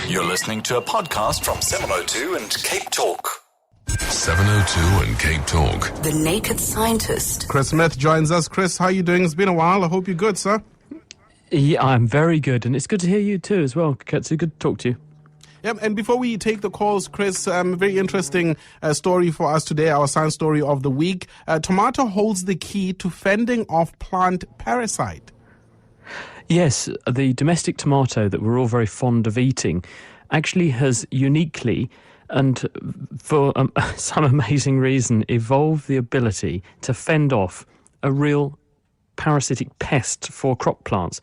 You're listening to a podcast from 702 and Cape Talk. 702 and Cape Talk. The Naked Scientist. Chris Smith joins us. Chris, how are you doing? It's been a while. I hope you're good, sir. Yeah, I'm very good, and it's good to hear you too as well. It's good to talk to you. Yep, and before we take the calls, Chris, a very interesting story for us today, our science story of the week. Tomato holds the key to fending off plant parasite. Yes, the domestic tomato that we're all very fond of eating actually has uniquely and for some amazing reason evolved the ability to fend off a real parasitic pest for crop plants.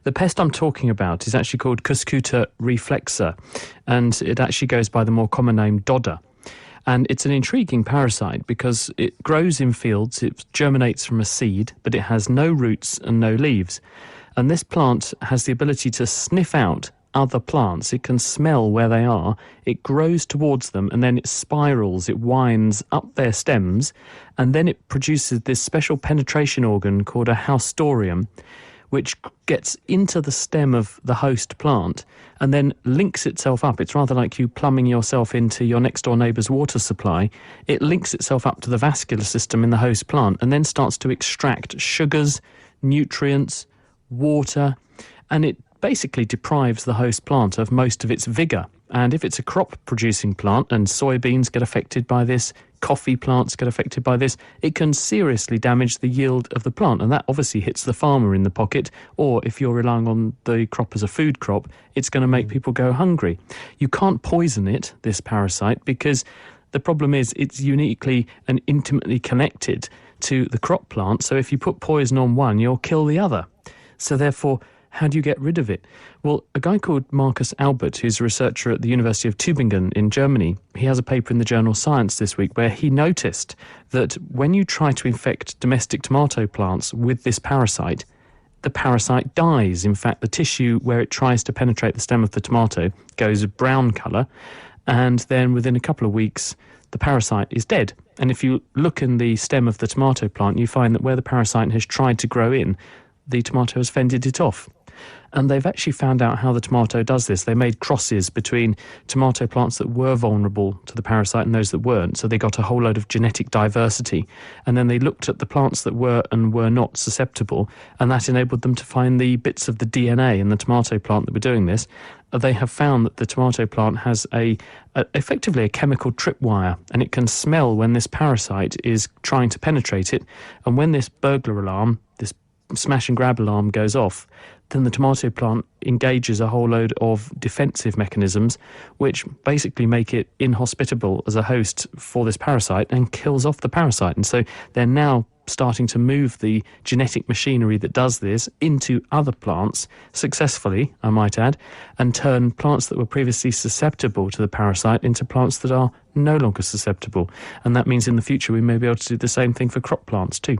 The pest I'm talking about is actually called Cuscuta reflexa, and it actually goes by the more common name dodder. And it's an intriguing parasite because it grows in fields, it germinates from a seed, but it has no roots and no leaves. And this plant has the ability to sniff out other plants. It can smell where they are, it grows towards them, and then it spirals, it winds up their stems, and then it produces this special penetration organ called a haustorium, which gets into the stem of the host plant and then links itself up. It's rather like you plumbing yourself into your next door neighbour's water supply. It links itself up to the vascular system in the host plant and then starts to extract sugars, nutrients, water, and it basically deprives the host plant of most of its vigour. And if it's a crop-producing plant, and soybeans get affected by this, coffee plants get affected by this, it can seriously damage the yield of the plant. And that obviously hits the farmer in the pocket, or if you're relying on the crop as a food crop, it's going to make people go hungry. You can't poison it, this parasite, because the problem is it's uniquely and intimately connected to the crop plant. So if you put poison on one, you'll kill the other. So therefore, how do you get rid of it? Well, a guy called Markus Albert, who's a researcher at the University of Tübingen in Germany, he has a paper in the journal Science this week where he noticed that when you try to infect domestic tomato plants with this parasite, the parasite dies. In fact, the tissue where it tries to penetrate the stem of the tomato goes a brown colour, and then within a couple of weeks, the parasite is dead. And if you look in the stem of the tomato plant, you find that where the parasite has tried to grow in, the tomato has fended it off. And they've actually found out how the tomato does this. They made crosses between tomato plants that were vulnerable to the parasite and those that weren't. So they got a whole load of genetic diversity. And then they looked at the plants that were and were not susceptible, and that enabled them to find the bits of the DNA in the tomato plant that were doing this. They have found that the tomato plant has effectively a chemical tripwire, and it can smell when this parasite is trying to penetrate it. And when this burglar alarm, this smash and grab alarm goes off, then the tomato plant engages a whole load of defensive mechanisms which basically make it inhospitable as a host for this parasite and kills off the parasite. And so they're now starting to move the genetic machinery that does this into other plants successfully, I might add, and turn plants that were previously susceptible to the parasite into plants that are no longer susceptible. And that means in the future we may be able to do the same thing for crop plants too.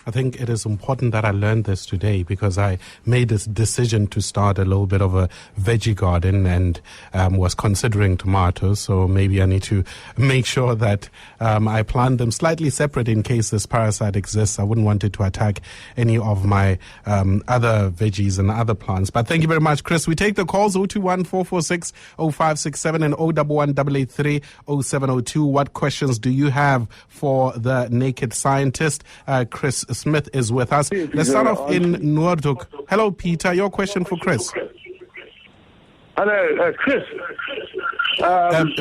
I think it is important that I learned this today because I made this decision to start a little bit of a veggie garden and was considering tomatoes. So maybe I need to make sure that I plant them slightly separate in case this parasite exists. I wouldn't want it to attack any of my other veggies and other plants. But thank you very much, Chris. We take the calls 021-446-0567 and 011-883-0702. What questions do you have for the Naked Scientist? Chris Smith is with us. Let's start off in Noordhoek. Hello, Peter. Your question for Chris. Hello, Chris.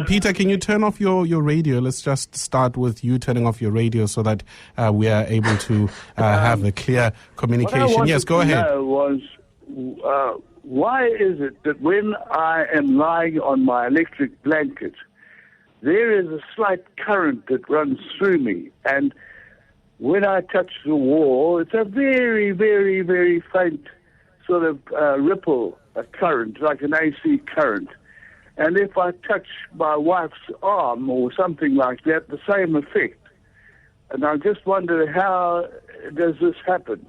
Peter, can you turn off your radio? Let's just start with you turning off your radio so that we are able to have a clear communication. Yes, go ahead. What I wanted to know was, why is it that when I am lying on my electric blanket, there is a slight current that runs through me, and when I touch the wall, it's a very, very, very faint sort of ripple, a current, like an AC current. And if I touch my wife's arm or something like that, the same effect. And I just wonder, how does this happen?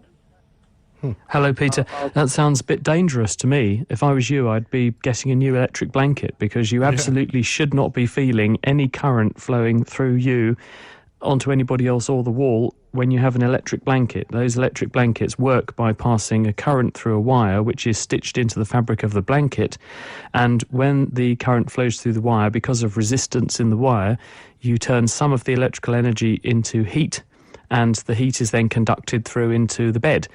Hello, Peter. That sounds a bit dangerous to me. If I was you, I'd be getting a new electric blanket because you absolutely should not be feeling any current flowing through you onto anybody else or the wall when you have an electric blanket. Those electric blankets work by passing a current through a wire which is stitched into the fabric of the blanket, and when the current flows through the wire, because of resistance in the wire, you turn some of the electrical energy into heat, and the heat is then conducted through into the bed.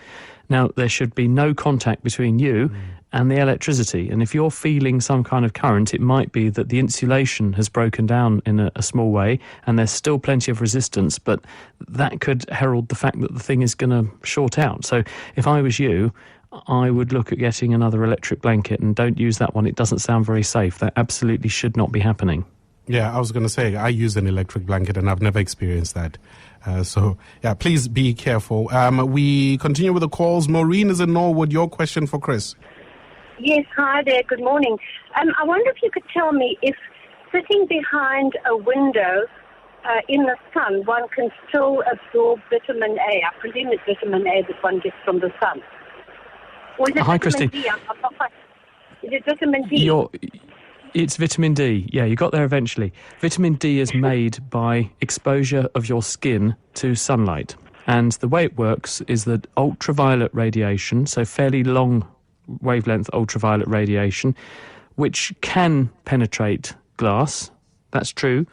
Now, there should be no contact between you and the electricity. And if you're feeling some kind of current, it might be that the insulation has broken down in a small way and there's still plenty of resistance, but that could herald the fact that the thing is going to short out. So if I was you, I would look at getting another electric blanket, and don't use that one. It doesn't sound very safe. That absolutely should not be happening. Yeah, I was going to say, I use an electric blanket and I've never experienced that. Please be careful. We continue with the calls. Maureen is in Norwood. Your question for Chris. Yes, hi there. Good morning. I wonder if you could tell me if sitting behind a window in the sun, one can still absorb vitamin A. I presume it's vitamin A that one gets from the sun. Or is it Hi, vitamin Christine. D? Is it vitamin D? It's vitamin D. Yeah, you got there eventually. Vitamin D is made by exposure of your skin to sunlight. And the way it works is that ultraviolet radiation, so fairly long wavelength ultraviolet radiation, which can penetrate glass, that's true.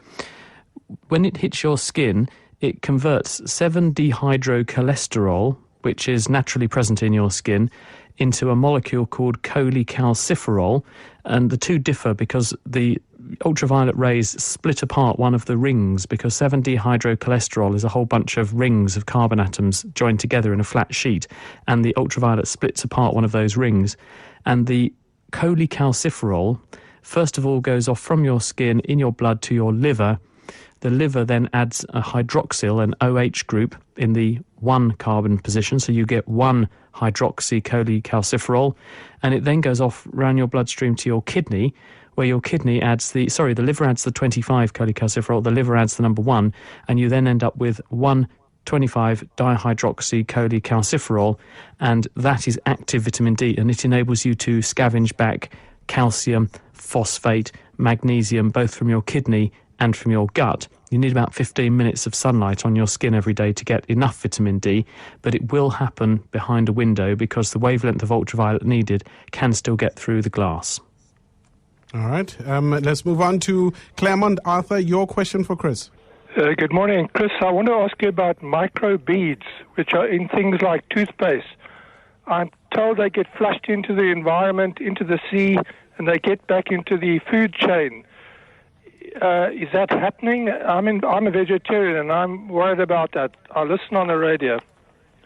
When it hits your skin, it converts 7-dehydrocholesterol, which is naturally present in your skin, into a molecule called cholecalciferol, and the two differ because the ultraviolet rays split apart one of the rings, because 7-dehydrocholesterol is a whole bunch of rings of carbon atoms joined together in a flat sheet, and the ultraviolet splits apart one of those rings, and the cholecalciferol first of all goes off from your skin in your blood to your liver. The liver then adds a hydroxyl, an OH group, in the 1 carbon position, so you get 1 hydroxycholecalciferol, and it then goes off around your bloodstream to your kidney, where your kidney adds the liver adds the 25 cholecalciferol, the liver adds the number 1, and you then end up with 1,25-dihydroxycholecalciferol, and that is active vitamin D, and it enables you to scavenge back calcium, phosphate, magnesium, both from your kidney and from your gut. You need about 15 minutes of sunlight on your skin every day to get enough vitamin D, but it will happen behind a window because the wavelength of ultraviolet needed can still get through the glass. All right. Let's move on to Claremont. Arthur, your question for Chris. Good morning, Chris. I want to ask you about microbeads, which are in things like toothpaste. I'm told they get flushed into the environment, into the sea, and they get back into the food chain. Is that happening? I'm a vegetarian and I'm worried about that. I listen on the radio.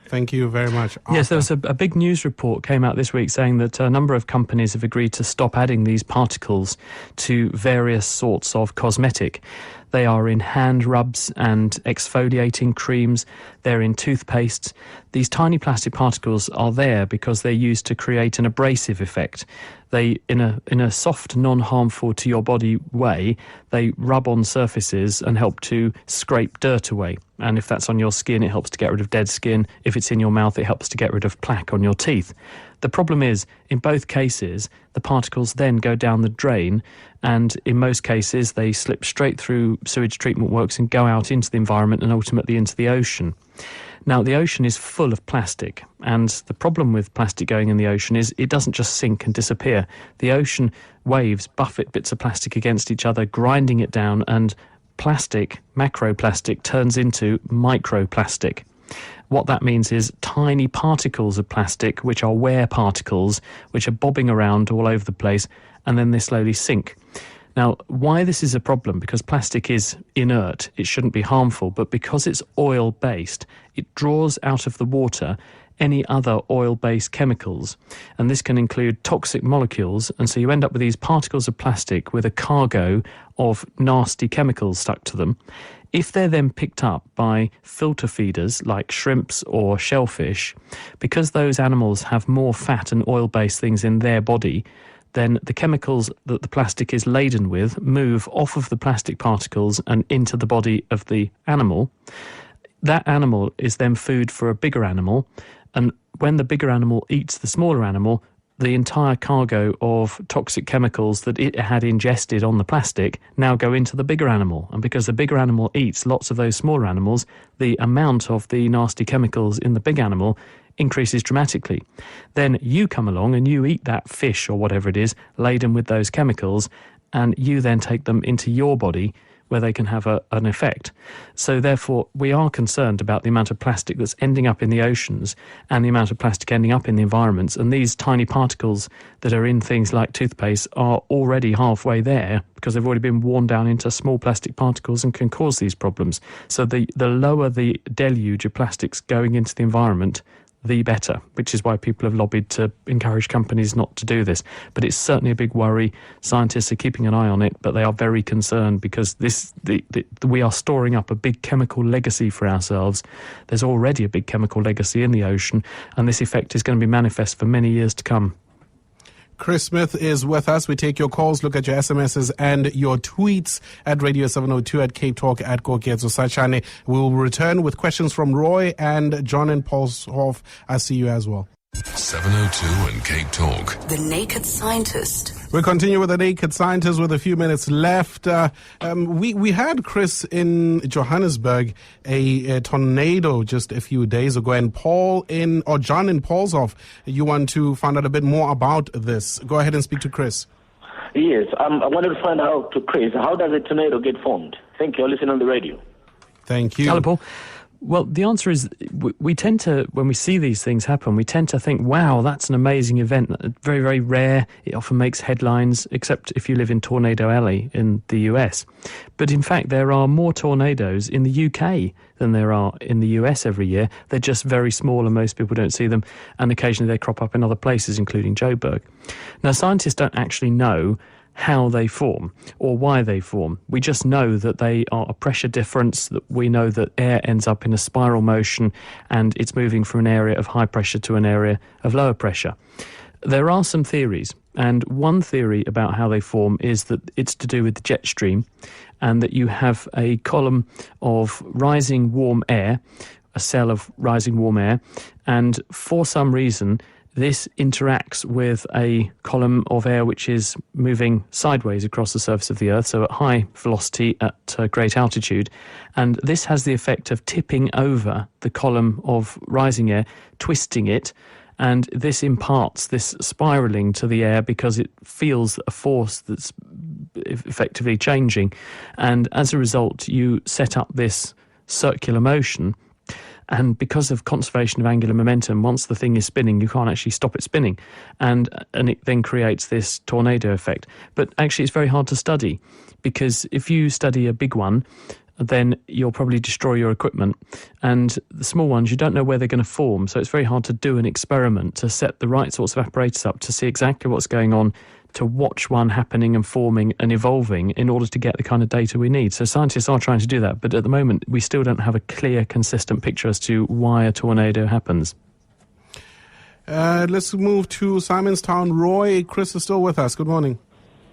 Thank you very much, Arthur. Yes, there was a big news report came out this week saying that a number of companies have agreed to stop adding these particles to various sorts of cosmetic. They are in hand rubs and exfoliating creams. They're in toothpastes. These tiny plastic particles are there because they're used to create an abrasive effect. They, in a soft, non-harmful to your body way, they rub on surfaces and help to scrape dirt away. And if that's on your skin, it helps to get rid of dead skin. If it's in your mouth, it helps to get rid of plaque on your teeth. The problem is, in both cases, the particles then go down the drain, and in most cases, they slip straight through sewage treatment works and go out into the environment and ultimately into the ocean. Now, the ocean is full of plastic, and the problem with plastic going in the ocean is it doesn't just sink and disappear. The ocean waves buffet bits of plastic against each other, grinding it down, and plastic, macroplastic, turns into microplastic. What that means is tiny particles of plastic, which are wear particles, which are bobbing around all over the place, and then they slowly sink. Now, why this is a problem? Because plastic is inert, it shouldn't be harmful, but because it's oil-based, it draws out of the water any other oil-based chemicals, and this can include toxic molecules, and so you end up with these particles of plastic with a cargo of nasty chemicals stuck to them. If they're then picked up by filter feeders like shrimps or shellfish, because those animals have more fat and oil-based things in their body, then the chemicals that the plastic is laden with move off of the plastic particles and into the body of the animal. That animal is then food for a bigger animal, and when the bigger animal eats the smaller animal, the entire cargo of toxic chemicals that it had ingested on the plastic now go into the bigger animal. And because the bigger animal eats lots of those smaller animals, the amount of the nasty chemicals in the big animal increases dramatically. Then you come along and you eat that fish or whatever it is laden with those chemicals, and you then take them into your body where they can have an effect. So therefore, we are concerned about the amount of plastic that's ending up in the oceans and the amount of plastic ending up in the environments. And these tiny particles that are in things like toothpaste are already halfway there because they've already been worn down into small plastic particles and can cause these problems. So the lower the deluge of plastics going into the environment, the better, which is why people have lobbied to encourage companies not to do this. But it's certainly a big worry. Scientists are keeping an eye on it, but they are very concerned because we are storing up a big chemical legacy for ourselves. There's already a big chemical legacy in the ocean, and this effect is going to be manifest for many years to come. Chris Smith is with us. We take your calls, look at your SMSs and your tweets at Radio 702, at Cape Talk, at Kokezo Sachane. We will return with questions from Roy and John in Paulshof. I see you as well. 702 and Cape Talk. The Naked Scientist. We continue with the Naked Scientist with a few minutes left. We had, Chris, in Johannesburg, a tornado just a few days ago, and John in Paulshof, you want to find out a bit more about this. Go ahead and speak to Chris. Yes, I wanted to find out to Chris, how does a tornado get formed? Thank you. I'll listen on the radio. Thank you. Hello, Paul. Well, the answer is we tend to, when we see these things happen, we tend to think, wow, that's an amazing event. Very, very rare. It often makes headlines, except if you live in Tornado Alley in the US. But in fact, there are more tornadoes in the UK than there are in the US every year. They're just very small and most people don't see them. And occasionally they crop up in other places, including Joburg. Now, scientists don't actually know how they form or why they form. We just know that they are a pressure difference, that we know that air ends up in a spiral motion and it's moving from an area of high pressure to an area of lower pressure. There are some theories, and one theory about how they form is that it's to do with the jet stream, and that you have a column of rising warm air, a cell of rising warm air, and for some reason this interacts with a column of air which is moving sideways across the surface of the Earth, so at high velocity at great altitude. And this has the effect of tipping over the column of rising air, twisting it, and this imparts this spiralling to the air because it feels a force that's effectively changing. And as a result, you set up this circular motion. And because of conservation of angular momentum, once the thing is spinning, you can't actually stop it spinning. And it then creates this tornado effect. But actually, it's very hard to study, because if you study a big one, then you'll probably destroy your equipment. And the small ones, you don't know where they're going to form. So it's very hard to do an experiment to set the right sorts of apparatus up to see exactly what's going on, to watch one happening and forming and evolving in order to get the kind of data we need. So scientists are trying to do that, but at the moment we still don't have a clear, consistent picture as to why a tornado happens. Let's move to Simonstown. Roy, Chris is still with us. Good morning.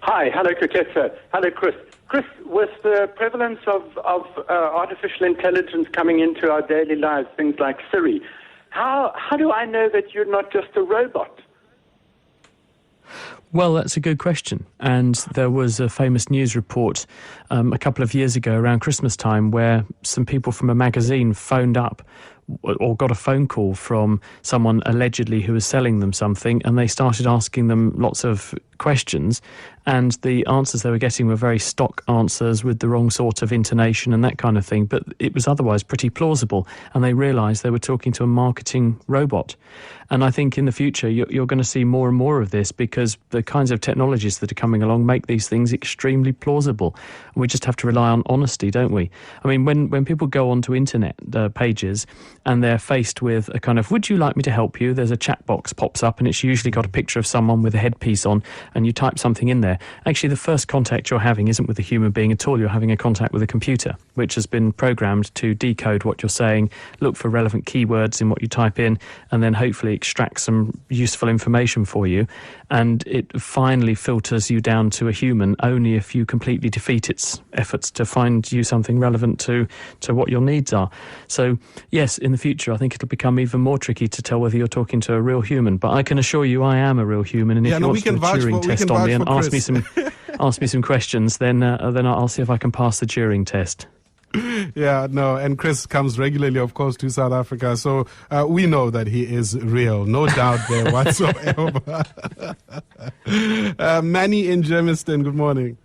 Hi, hello, Kokezo. Hello, Chris. Chris, with the prevalence of artificial intelligence coming into our daily lives, things like Siri, how do I know that you're not just a robot? Well, that's a good question. And there was a famous news report a couple of years ago around Christmas time where some people from a magazine phoned up or got a phone call from someone allegedly who was selling them something, and they started asking them lots of questions, and the answers they were getting were very stock answers with the wrong sort of intonation and that kind of thing, but it was otherwise pretty plausible, and they realised they were talking to a marketing robot. And I think in the future you're going to see more and more of this, because the kinds of technologies that are coming along make these things extremely plausible. We just have to rely on honesty, don't we? I mean, when people go onto internet pages and they're faced with a kind of, would you like me to help you? There's a chat box pops up, and it's usually got a picture of someone with a headpiece on, and you type something in there. Actually, the first contact you're having isn't with a human being at all. You're having a contact with a computer, which has been programmed to decode what you're saying, look for relevant keywords in what you type in, and then hopefully extract some useful information for you. And it finally filters you down to a human only if you completely defeat its efforts to find you something relevant to what your needs are. So, yes, in the the future, I think it'll become even more tricky to tell whether you're talking to a real human. But I can assure you I am a real human, and if you want to do a Turing test on me and ask me some questions, then I'll see if I can pass the Turing test. Yeah, no, and Chris comes regularly, of course, to South Africa, so we know that he is real, no doubt there whatsoever. Manny in Germiston, good morning.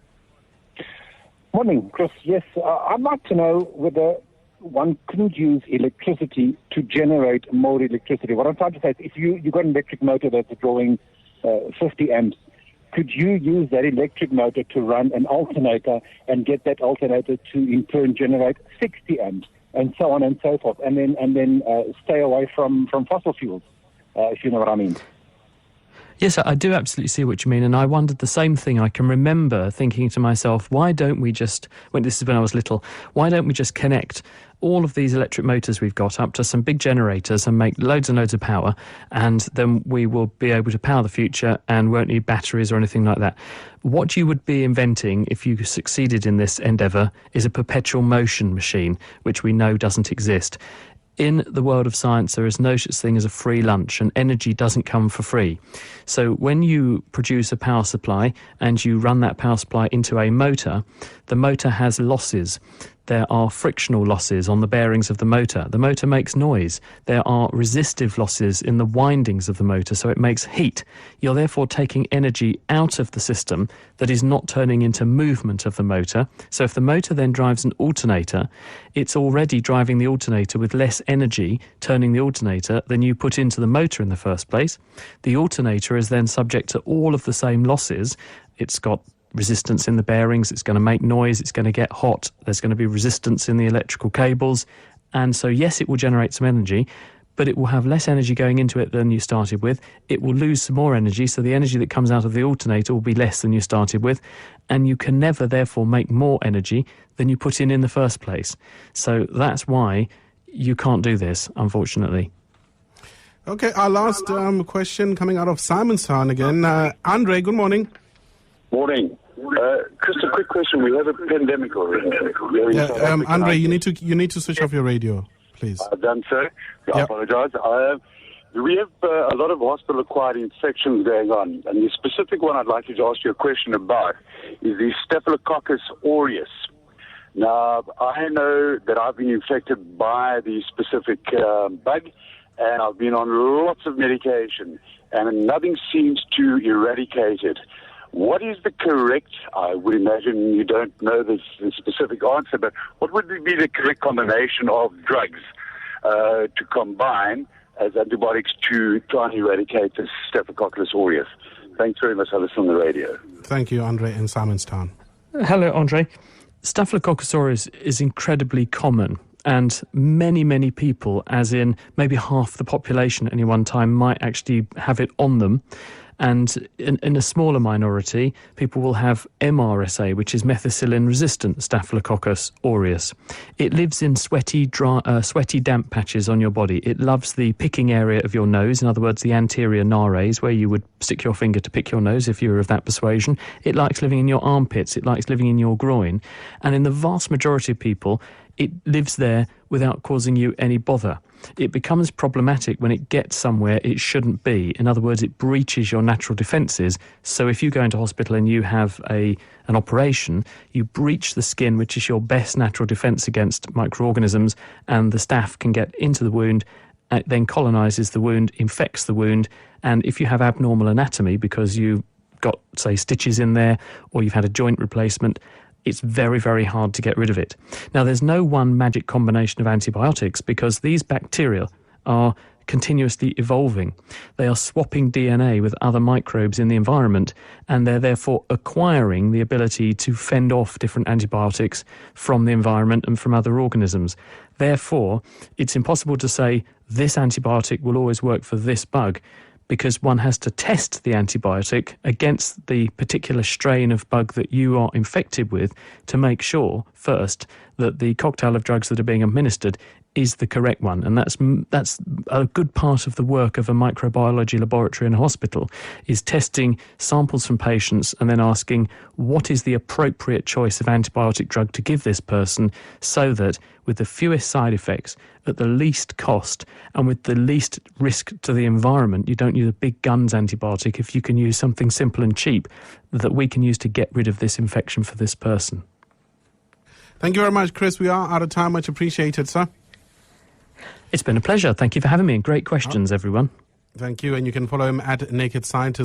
Morning, Chris. Yes, I'd like to know whether one couldn't use electricity to generate more electricity. What I'm trying to say is, if you've got an electric motor that's drawing 50 amps, could you use that electric motor to run an alternator and get that alternator to in turn generate 60 amps and so on and so forth, and then stay away from fossil fuels, if you know what I mean? Yes, I do absolutely see what you mean, and I wondered the same thing. I can remember thinking to myself, why don't we just, this is when I was little, why don't we just connect all of these electric motors we've got up to some big generators and make loads and loads of power, and then we will be able to power the future and won't need batteries or anything like that. What you would be inventing if you succeeded in this endeavour is a perpetual motion machine, which we know doesn't exist. In the world of science, there is no such thing as a free lunch, and energy doesn't come for free. So when you produce a power supply and you run that power supply into a motor, the motor has losses. There are frictional losses on the bearings of the motor. The motor makes noise. There are resistive losses in the windings of the motor, so it makes heat. You're therefore taking energy out of the system that is not turning into movement of the motor. So if the motor then drives an alternator, it's already driving the alternator with less energy turning the alternator than you put into the motor in the first place. The alternator is then subject to all of the same losses. It's got resistance in the bearings, it's going to make noise, it's going to get hot, there's going to be resistance in the electrical cables, and so yes, it will generate some energy, but it will have less energy going into it than you started with. It will lose some more energy, so the energy that comes out of the alternator will be less than you started with, and you can never therefore make more energy than you put in the first place. So that's why you can't do this, unfortunately. Okay, our last question coming out of Simonstown again. Andre, good morning. Morning. Chris, a quick question. We have a pandemic already. Andre, you need to switch off your radio, please. I've done so. I apologize. We have a lot of hospital-acquired infections going on, and the specific one I'd like to ask you a question about is the Staphylococcus aureus. Now, I know that I've been infected by the specific bug, and I've been on lots of medication, and nothing seems to eradicate it. What is the correct, I would imagine you don't know the specific answer, but what would be the correct combination of drugs to combine as antibiotics to try and eradicate the Staphylococcus aureus? Thanks very much. I listen on the radio. Thank you, Andre in Simonstown. Hello, Andre. Staphylococcus aureus is incredibly common, and many, many people, as in maybe half the population at any one time, might actually have it on them. And in a smaller minority, people will have MRSA, which is methicillin-resistant Staphylococcus aureus. It lives in sweaty, damp patches on your body. It loves the picking area of your nose, in other words, the anterior nares, where you would stick your finger to pick your nose if you were of that persuasion. It likes living in your armpits. It likes living in your groin. And in the vast majority of people, it lives there without causing you any bother. It becomes problematic when it gets somewhere it shouldn't be. In other words, it breaches your natural defences. So if you go into hospital and you have an operation, you breach the skin, which is your best natural defence against microorganisms, and the staph can get into the wound, it then colonises the wound, infects the wound, and if you have abnormal anatomy because you've got, say, stitches in there, or you've had a joint replacement, it's very, very hard to get rid of it. Now, there's no one magic combination of antibiotics because these bacteria are continuously evolving. They are swapping DNA with other microbes in the environment, and they're therefore acquiring the ability to fend off different antibiotics from the environment and from other organisms. Therefore, it's impossible to say this antibiotic will always work for this bug, because one has to test the antibiotic against the particular strain of bug that you are infected with to make sure, first, that the cocktail of drugs that are being administered is the correct one. And that's a good part of the work of a microbiology laboratory in a hospital, is testing samples from patients and then asking what is the appropriate choice of antibiotic drug to give this person, so that with the fewest side effects, at the least cost, and with the least risk to the environment, you don't use a big guns antibiotic if you can use something simple and cheap that we can use to get rid of this infection for this person. Thank you very much, Chris. We are out of time. Much appreciated, sir. It's been a pleasure. Thank you for having me, and great questions, everyone. Thank you. And you can follow him at Naked Scientist.